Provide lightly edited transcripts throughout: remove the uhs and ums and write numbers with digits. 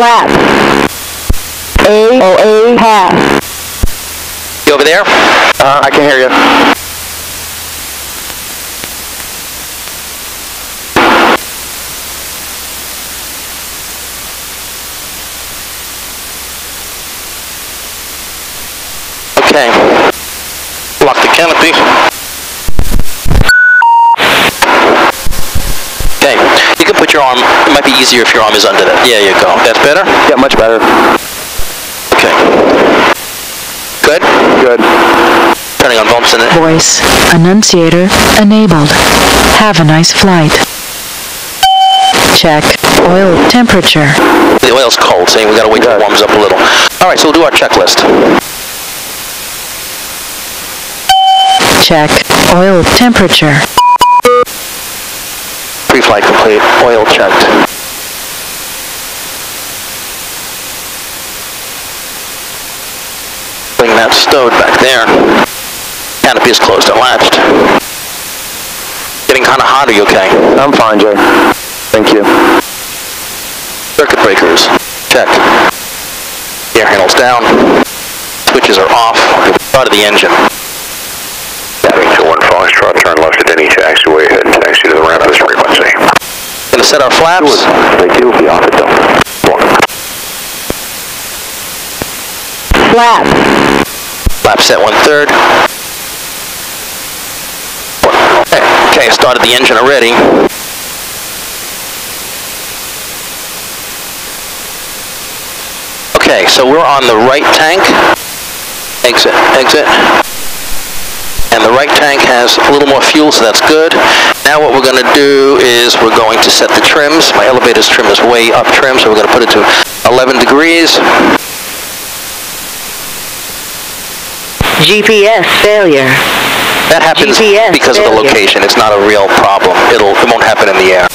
Flap. A pass. You over there? I can hear you. Okay. Lock the canopy. Okay. You can put your arm, it might be easier if your arm is under that. There you go. That's better? Yeah, much better. Okay. Good? Good. Turning on bumps in it. Voice annunciator enabled. Have a nice flight. Check oil temperature. The oil's cold, so we gotta wait till it warms up a little. Alright, so we'll do our checklist. Check oil temperature. Pre-flight complete. Oil checked. Bring that stowed back there. Canopy is closed and latched. Getting kind of hot, are you okay? I'm fine, Jay. Thank you. Circuit breakers. Check. Air handles down. Switches are off. Start of the engine. Battery 21 Foxtrot, turn left at any taxiway, head and taxi to the ramp at this frequency. Gonna set our flaps. Thank you, be off it though. Flap. Flap set 1/3. Okay, started the engine already. Okay, so we're on the right tank. Exit, exit. And the right tank has a little more fuel, so that's good. Now what we're going to do is we're going to set the trims. My elevator's trim is way up trim, so we're going to put it to 11 degrees. GPS failure. That happens GPS because of the failure. location. It's not a real problem. It won't happen in the air.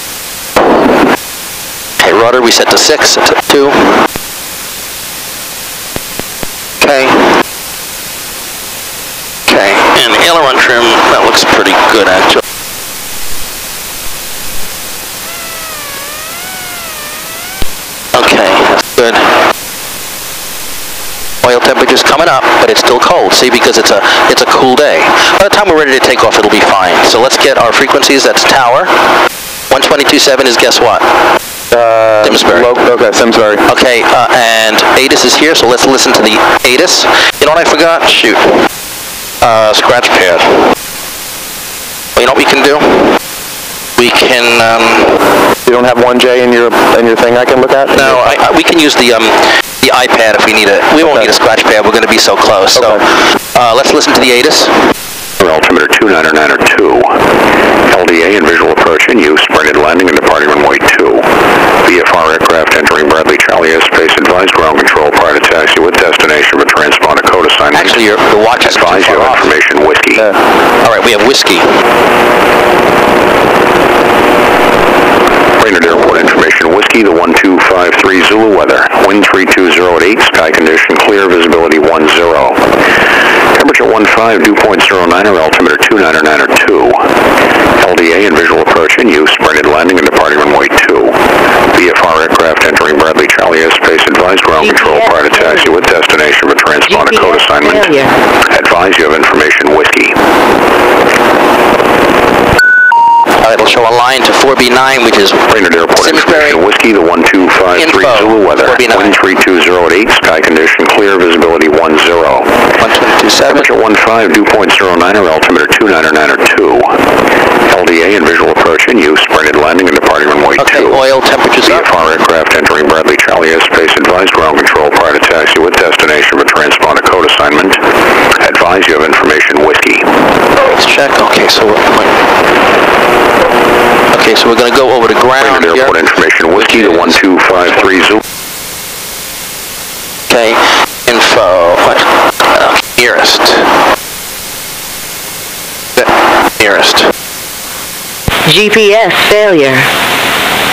Okay, rudder we set to 6, set to 2. Okay. Okay, and the aileron trim, that looks pretty good actually. Okay, that's good. Oil temperature's coming up, but it's still cold. See, because it's a cool day. By the time we're ready to take off, it'll be fine. So let's get our frequencies. That's tower. 122.7 is guess what? Simsbury. Okay, Simsbury. Okay, and ATIS is here, so let's listen to the ATIS. You know what I forgot? Shoot. Scratch pad. Well, you know what we can do? We can. You don't have 1J in your thing I can look at? No, we can use the iPad if we need it. We won't need a scratch pad. We're going to be so close. Okay. So let's listen to the ATIS. Altimeter 2992. LDA and visual approach in use. Branded landing and departing runway 2. VFR aircraft entering Bradley Charlie airspace. Advised ground control prior to taxi with destination but transponder code assignment. Actually, your watch is too Advise you far of off. information whiskey. All right, we have whiskey. Brainerd Airport information whiskey, the 1253 Zulu weather. Wind 320 at 8, sky condition clear, visibility 10. Temperature 15, dew point 09, altimeter 2992. LDA and visual approach in use, Brainerd landing and departing runway 2. VFR aircraft entering Bradley Charlie airspace. Advised ground control prior to taxi with destination but transponder code assignment. Advise you of information whiskey. It'll show a line to 4B9, which is Brainerd Airport Simsbury. information whiskey, the 1253 Zulu weather. 4B9. Wind 320 at 8, sky condition clear, visibility 10. 1227. Temperature 15, dew point 09, altimeter 2992. LDA and visual approach in use, Brainerd landing and departing runway 2. Okay, oil temperature's up. VFR aircraft entering Bradley Charlie airspace. Advised ground control prior to taxi with destination but transponder code assignment. Advise you of information whiskey. Let's check. Okay, so we're going to go over to ground Brainerd here. Airport information whiskey, the 1253 Zulu. Okay, info. What? Nearest. Nearest. GPS failure.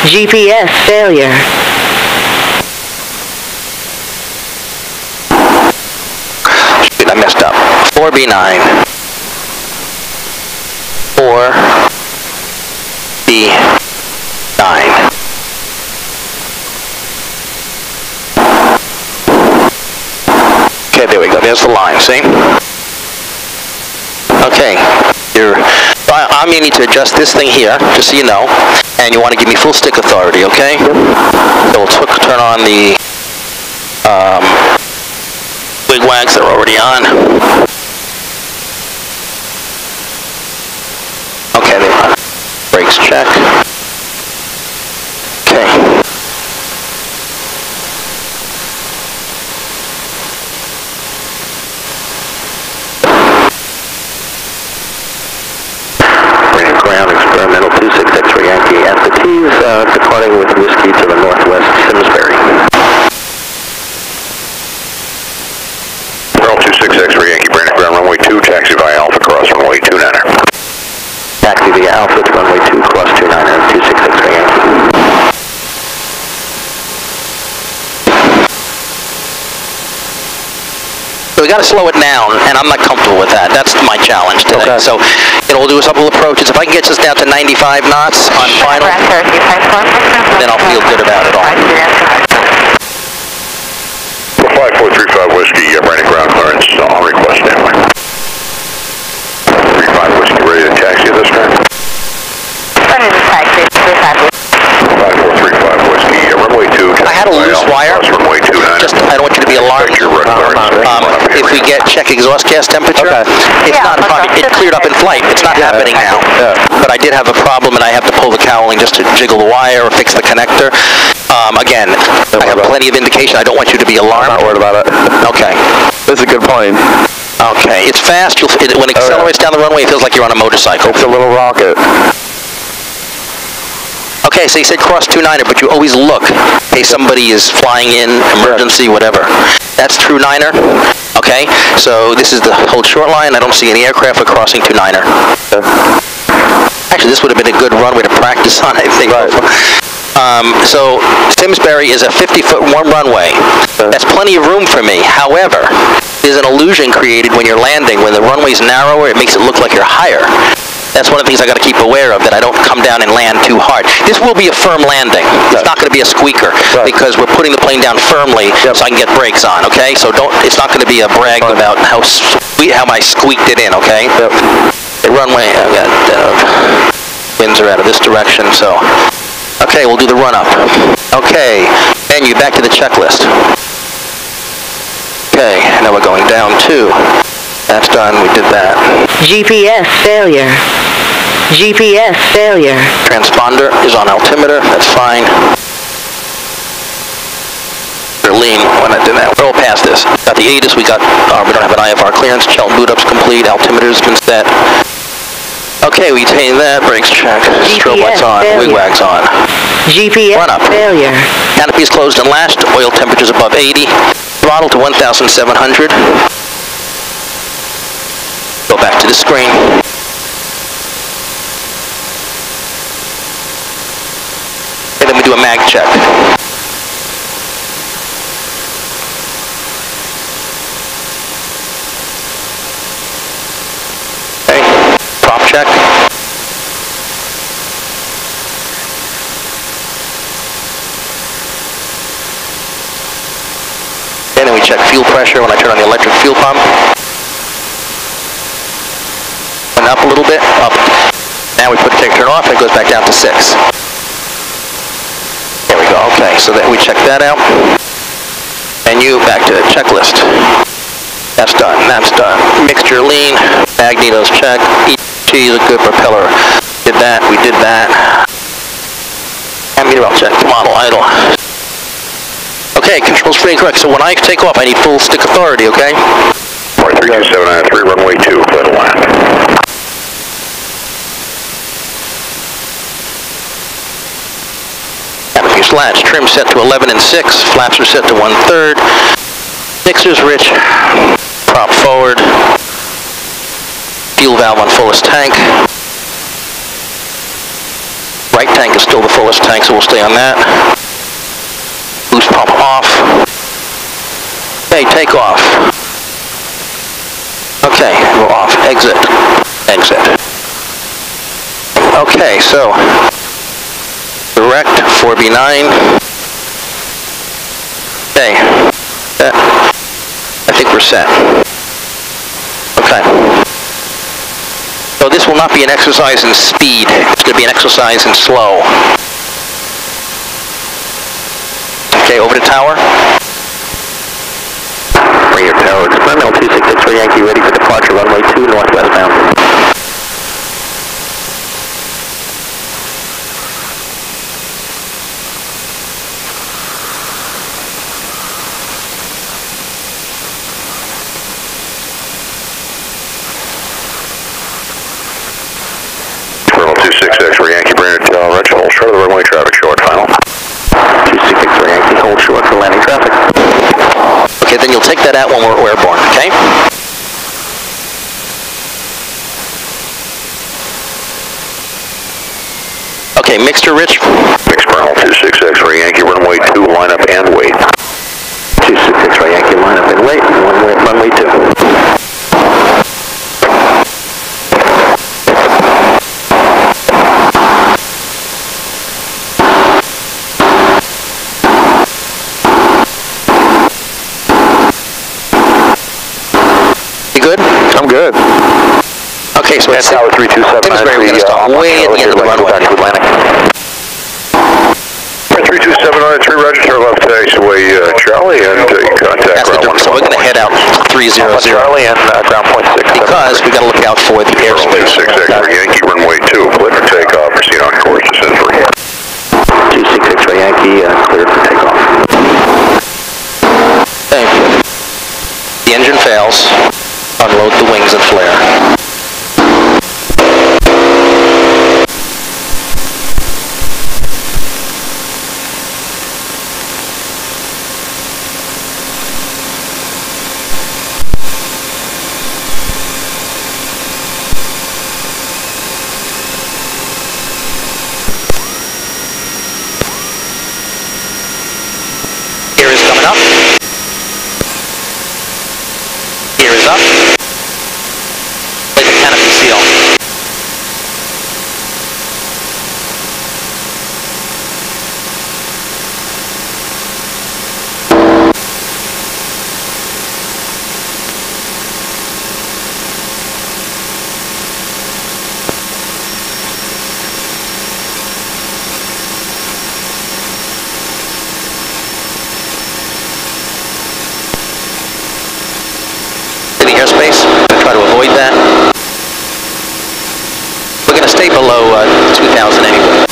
GPS failure. Shoot, I messed up. 4B9. 4B9. Okay, there we go. There's the line, see? Okay. I may need to adjust this thing here, just so you know. And you want to give me full stick authority, okay? So we'll turn on the wigwags that are already on. Okay, they are. Brakes check. Okay. Ground experimental 26XY Yankee at the T's, departing with whiskey to the northwest Simsbury. Pearl 26XY Yankee, Brandon Ground, runway 2, taxi via Alpha Cross, runway 29er. Taxi via Alpha to runway 2, cross 29er, 26XY Yankee. We got to slow it down, and I'm not comfortable with that. That's my challenge today. Okay. So, we'll do a couple of approaches. If I can get this down to 95 knots on final, then I'll feel good about it all. 5435 whiskey, Brandon Ground clearance on request anyway. 35 whiskey, ready to taxi this time? Ready to taxi, 5435 whiskey, runway 2. I had a loose wire. Runway 29. Just, I don't want you to be alarmed. If we get check exhaust gas temperature, it's not a problem. It cleared up in flight. It's not happening now. But I did have a problem, and I have to pull the cowling just to jiggle the wire or fix the connector. Again, I have plenty of indication. I don't want you to be alarmed. I'm not worried about it. Okay. This is a good plane. Okay. It's fast. When it accelerates down the runway, it feels like you're on a motorcycle. It's a little rocket. Okay, so you said cross 29er, but you always look in case somebody is flying in, emergency, whatever. That's true 9er. Okay, so this is the whole short line. I don't see any aircraft for crossing 29er. Actually, this would have been a good runway to practice on, I think. Right. So Simsbury is a 50-foot warm runway. That's plenty of room for me. However, there's an illusion created when you're landing. When the runway's narrower, it makes it look like you're higher. That's one of the things I got to keep aware of, that I don't come down and land too hard. This will be a firm landing. It's not going to be a squeaker because we're putting the plane down firmly so I can get brakes on, okay? So it's not going to be a brag about how I squeaked it in, okay? The runway, I've got winds are out of this direction, so... Okay, we'll do the run-up. Okay, and you back to the checklist. Okay, now we're going down 2. That's done, we did that. GPS failure. GPS failure. Transponder is on altimeter, that's fine. They're lean when I did that. We're all past this. Got the ATIS, we don't have an IFR clearance, Chelton boot up's complete, altimeter's been set. Okay, we attain that, brakes check, strobe lights on, wigwags on. GPS run up. Failure. Canopy is closed and lashed, oil temperatures above 80, throttle to 1,700. Go back to the screen. And then we do a mag check. Okay, prop check. And then we check fuel pressure when I turn on the electric fuel pump. Up a little bit, up. Now we put the turn off and it goes back down to 6. There we go, okay, so that we check that out. And you back to checklist. That's done, that's done. Mixture lean, magnetos check, EG is a good propeller. Did that, we did that. And meter check, model idle. Okay, controls free and correct. So when I take off, I need full stick authority, okay? 32793, runway 2, clear to land. Latch, trim set to 11 and 6, flaps are set to 1/3, mixers rich, prop forward, fuel valve on fullest tank, right tank is still the fullest tank, so we'll stay on that, boost pump off, okay, take off, okay, we're off, exit, okay, so, direct, 4B9. Okay. I think think we're set. Okay. So this will not be an exercise in speed. It's going to be an exercise in slow. Okay, over to tower. Bring your tower. Experimental 26XY Yankee ready for departure, runway 2 northwest bound. X-ray Yankee, Brandon, Rich, hold short of the runway, traffic short, final. 26XY Yankee, hold short for landing traffic. Okay, then you'll take that out when we're airborne, okay? Okay, mixture, Rich. Mixed Brandon, 26X-ray Yankee, runway 2, line up and wait. 26XY Yankee, line up and wait, runway 2. Good? I'm good. Okay, so it's tower 327. Simsbury, we're going to stop way at the end of the runway. Back to Atlantic. 327 on 3 register left taxiway Charlie and contact That's the ground difference. So we're going to head out 300. Charlie and ground point 6. Because we got to look out for the airspace. 26X-ray Yankee, runway 2, clear for takeoff, proceed on course to Simsbury. 26XY Yankee, clear for takeoff. Okay. The engine fails. Unload the wings and flare. Gear is coming up. Gear is up. Play the canopy seal. The airspace, I'm going to try to avoid that. We're going to stay below 2,000 anyway.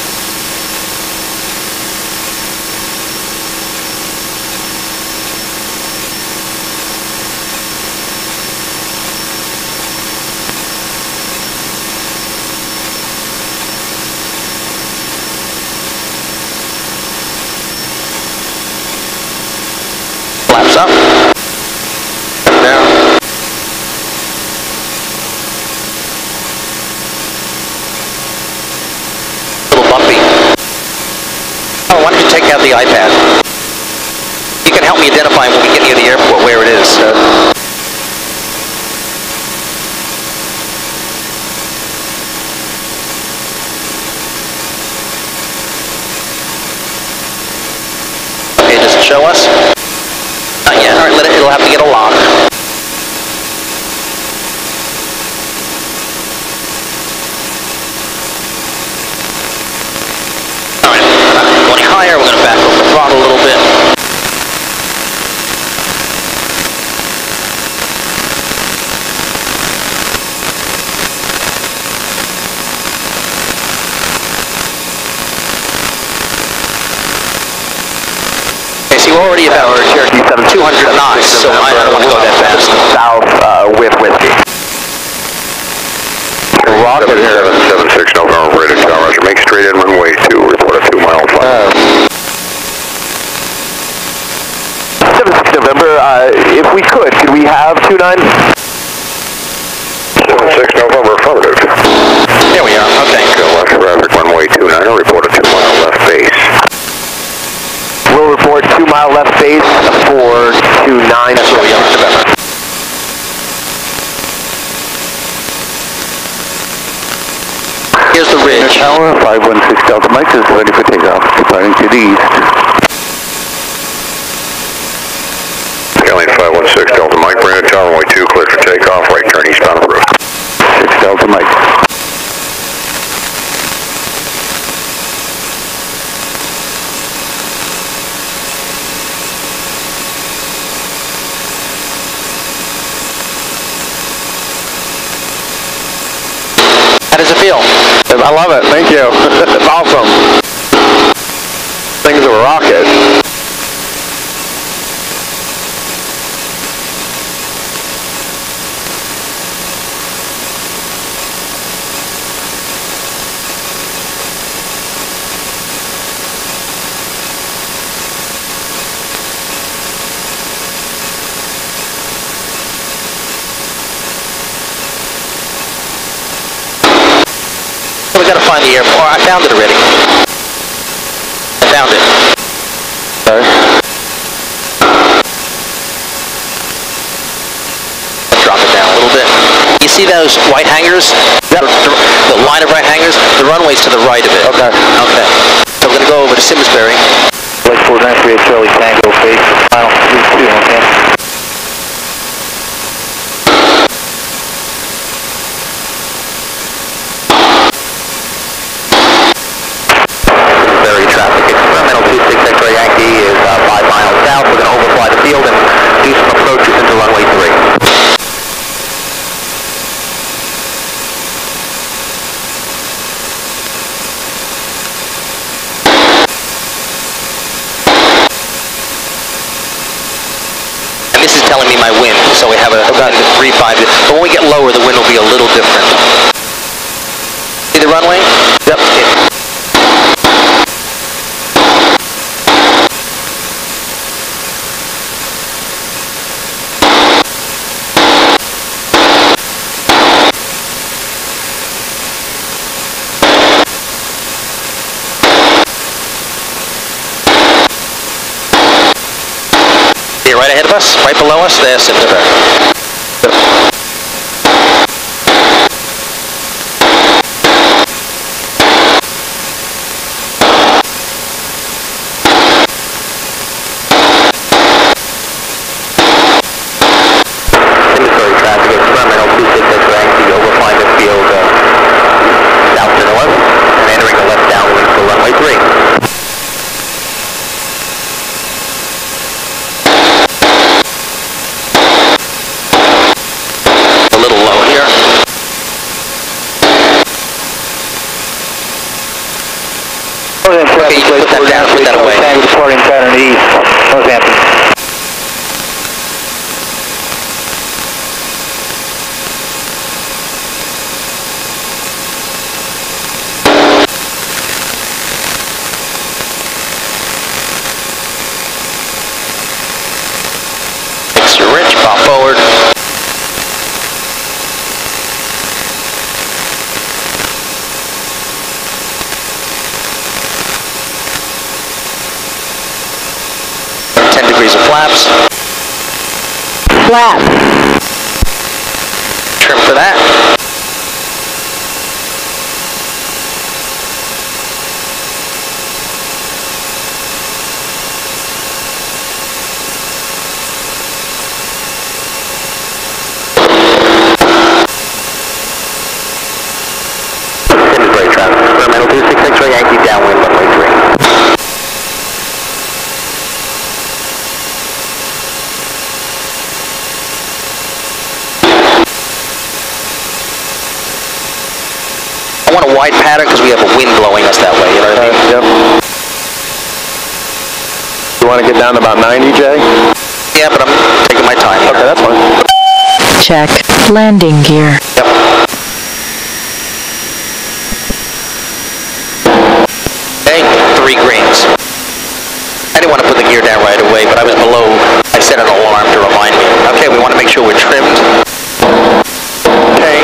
Flaps up. Down. Bumpy. Oh, why don't you take out the iPad? You can help me identify when we get near the airport where it is. Okay, does it show us? Not yet. All right, it'll have to get a lock. Higher, we're going to back over the throttle a little bit. Okay, so we're already about 200 knots, so I don't want to go that fast. South with whiskey. Rocket here. 776 November, Brandon, Roger. Make straight in runway 2, report a 2-mile flight. 76 November, if we could we have 29? 76 November, affirmative. There we are, okay. Go left traffic, runway 29, report a 2-mile left base. We'll report 2-mile left base for 29. That's where we are, November. Here's the ridge. Tower, 516 Delta Mike is ready for takeoff, departing to the east. Alien 516 Delta Mike. Mike Brandon, runway 2, clear for takeoff, right turn eastbound approach. 6 Delta Mike. How does it feel? I love it, thank you. It's awesome. Things are a rocket. We gotta find the airport. I found it already. I found it. Okay. Drop it down a little bit. You see those white hangars? Yep. The line of right hangars? The runway's to the right of it. Okay. Okay. So we're gonna go over to Simsbury. Like 493 Charlie Tango, face final 32, okay? Simsbury traffic, experimental 26XY Yankee is 5 miles south. We're going to overfly the field and do some approaches into runway 3. This is telling me my wind, so we have a 3-5. But when we get lower, the wind will be a little different. See the runway? Yep. Yeah. Right ahead of us, right below us, there's Simsbury. Simsbury traffic, experimental 26XY Yankee, overflying the field south to north and entering the left downwind for runway 3. Okay, you put that down, put that away. Departing pattern east, Northampton. Extra rich, pop forward. Degrees of flaps. Flap. Trim for that. Simsbury traffic, experimental 26XY Yankee downwind runway 3. I want a wide pattern because we have a wind blowing us that way, you know what I mean? Yep. You want to get down to about 90, Jay? Yeah, but I'm taking my time. Okay, that's fine. Check. Landing gear. Yep. Okay, 3 greens. I didn't want to put the gear down right away, but I was below. I set an alarm to remind me. Okay, we want to make sure we're trimmed. Okay.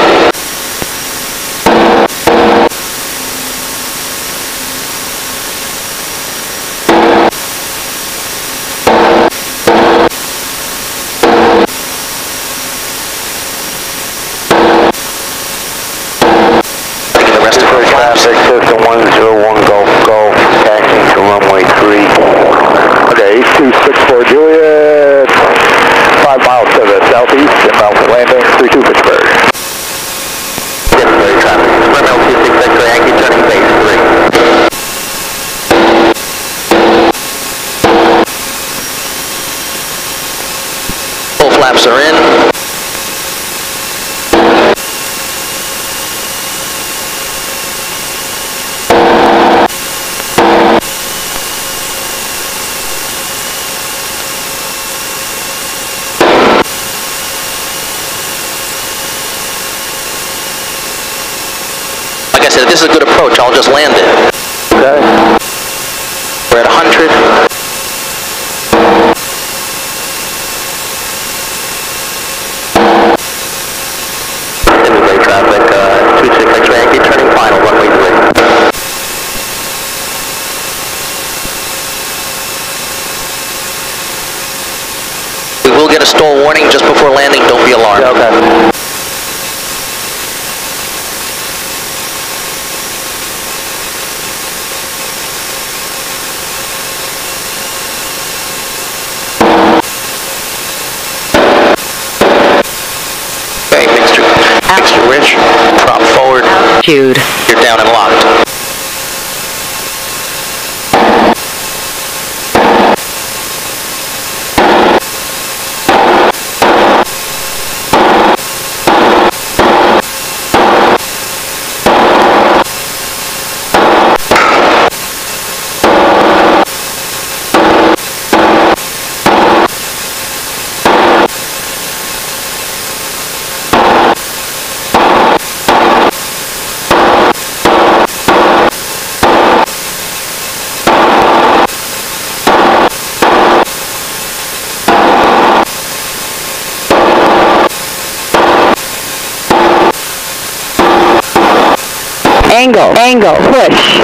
Traffic, system 101 Golf, taxiing to runway 3. Okay, 8264 Juliet, 5 miles to the south. flaps are in. Like I said, if this is a good approach, I'll just land it. Okay. We're at 100. Simsbury traffic, 26XY Yankee, turning final, runway 3. We will get a stall warning just before landing. Don't be alarmed. Yeah, okay. Okay, mixture rich, prop forward. Altitude. You're down and locked. Angle, push.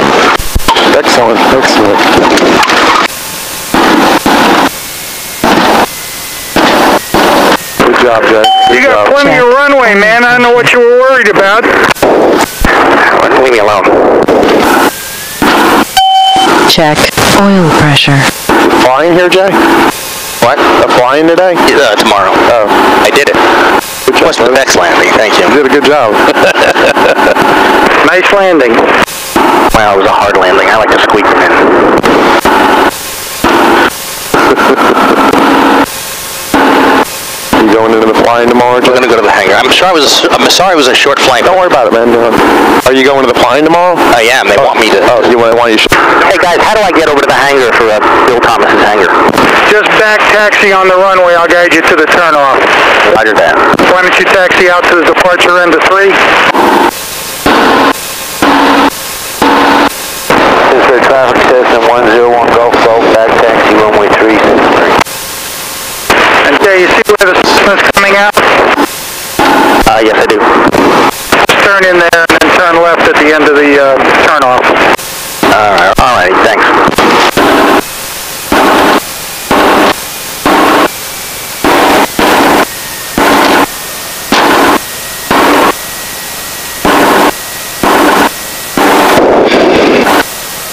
Excellent, excellent. Good job, Jay. You got plenty of runway, man. I don't know what you were worried about. Leave me alone. Check oil pressure. Flying here, Jay? What? Flying today? Tomorrow. Oh. I did it. Good job, What's the next landing? Thank you. You did a good job. Nice landing. Well, it was a hard landing. I like to squeak them in. You going into the flying tomorrow, Jay? We're gonna go to the hangar. I'm sorry it was a short flight. Don't worry about it, man. Are you going to the flying tomorrow? I am. They want me to. Oh, you want you? Hey guys, how do I get over to the hangar for Bill Thomas's hangar? Just back taxi on the runway. I'll guide you to the turnoff. Roger that. Why don't you taxi out to the departure end of 3? Simsbury traffic system 101 Golf Golf, back taxi runway 3, Simsbury. And you see where the Cessna's coming out? Yes I do. Just turn in there and then turn left at the end of the turnoff. Alright, thanks.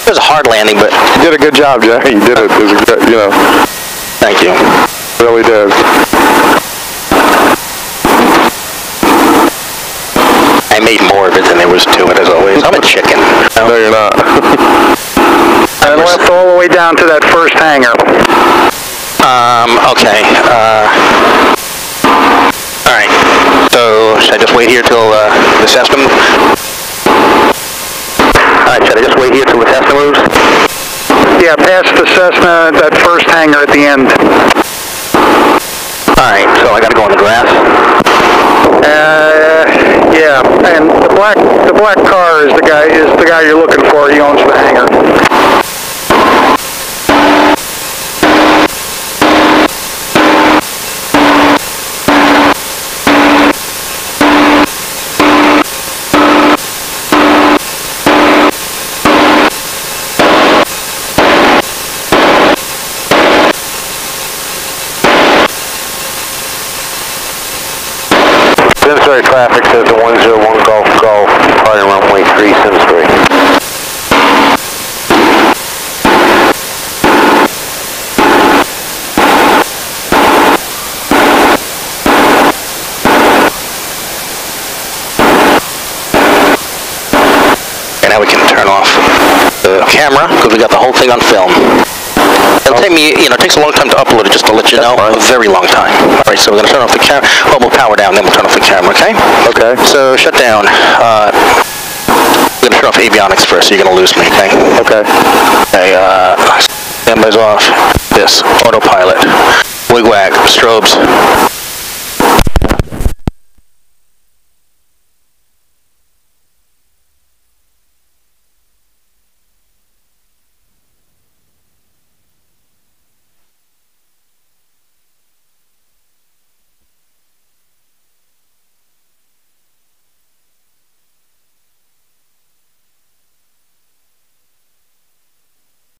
It was a hard landing, but You did a good job, Jay. You did it. It was a good, thank you. really did. I made more of it than there was to it, as always. I'm a chicken. No, you're not. And left all the way down to that first hangar. Okay. All right. So should I just wait here till the Cessna? Alright, should I just wait here till the Cessna moves? Yeah, past the Cessna, that first hangar at the end. Alright, so I gotta go on the grass? Yeah, and the black car is the guy you're looking for. He owns the hangar. Simsbury traffic says the 101 Golf Golf, departing runway 3, Simsbury. And now we can turn off the camera because we got the whole thing on film. It'll take me, it takes a long time to upload it, just to let you know. fine. A very long time. All right, so we're going to turn off the camera. Well, we'll power down, then we'll turn off the camera, okay? Okay. So, shut down. We're going to turn off avionics first, so you're going to lose me, okay? Okay. Okay, standby's off. This, autopilot. Wig-wag, strobes.